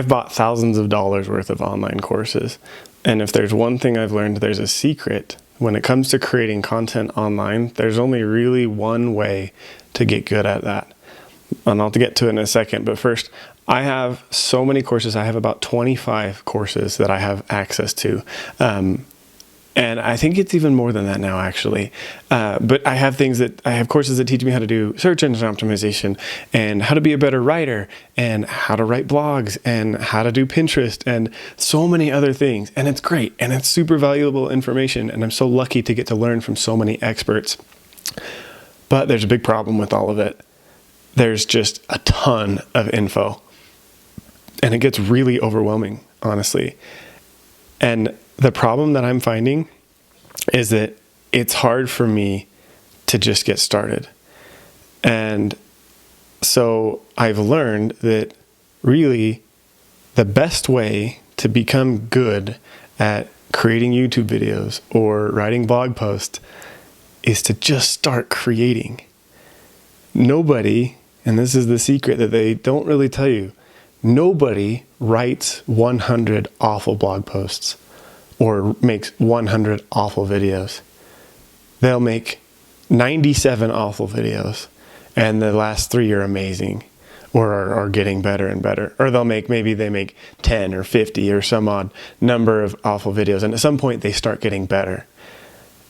I've bought thousands of dollars worth of online courses. And if there's one thing I've learned, there's a secret. When it comes to creating content online, there's only really one way to get good at that. And I'll get to it in a second. But first, I have so many courses. I have about 25 courses that I have access to. And I think it's even more than that now, actually. But I have courses that teach me how to do search engine optimization and how to be a better writer and how to write blogs and how to do Pinterest and so many other things. And it's great. And it's super valuable information. And I'm so lucky to get to learn from so many experts. But there's a big problem with all of it. There's just a ton of info. And it gets really overwhelming, honestly. And the problem that I'm finding is that it's hard for me to just get started. And so I've learned that really the best way to become good at creating YouTube videos or writing blog posts is to just start creating. Nobody, and this is the secret that they don't really tell you, nobody writes 100 awful blog posts or makes 100 awful videos. They'll make 97 awful videos and the last 3 are amazing or are getting better and better. Or maybe they make 10 or 50 or some odd number of awful videos. And at some point they start getting better.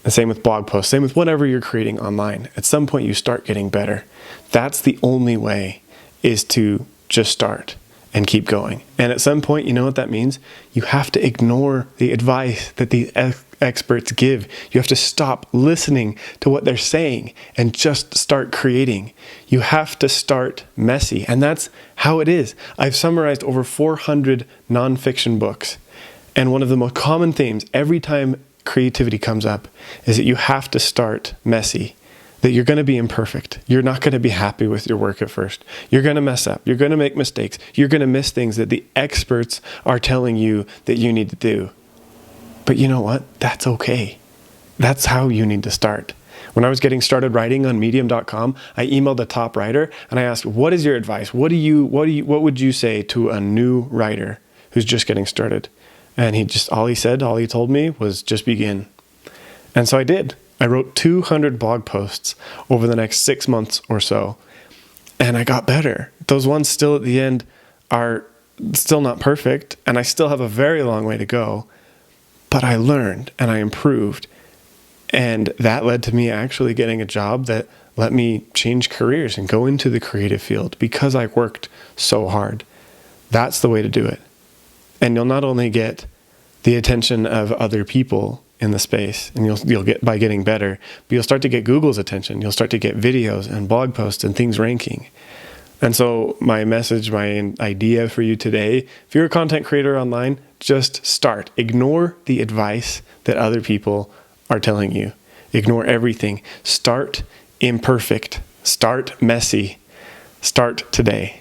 The same with blog posts, same with whatever you're creating online. At some point you start getting better. That's the only way, is to just start and keep going. And at some point, you know what that means? You have to ignore the advice that these experts give. You have to stop listening to what they're saying and just start creating. You have to start messy. And that's how it is. I've summarized over 400 nonfiction books. And one of the most common themes every time creativity comes up is that you have to start messy. That you're going to be imperfect. You're not going to be happy with your work at first. You're going to mess up. You're going to make mistakes. You're going to miss things that the experts are telling you that you need to do. But you know what? That's okay. That's how you need to start. When I was getting started writing on medium.com, I emailed a top writer and I asked, what is your advice? What would you say to a new writer who's just getting started? And all he told me was just begin. And so I did. I wrote 200 blog posts over the next 6 months or so, and I got better. Those ones still at the end are still not perfect, and I still have a very long way to go, but I learned and I improved, and that led to me actually getting a job that let me change careers and go into the creative field because I worked so hard. That's the way to do it. And you'll not only get the attention of other people in the space, and you'll get by getting better, but you'll start to get Google's attention. You'll start to get videos and blog posts and things ranking. And so my message, my idea for you today, if you're a content creator online, just start. Ignore the advice that other people are telling you. Ignore everything. Start imperfect. Start messy. Start today.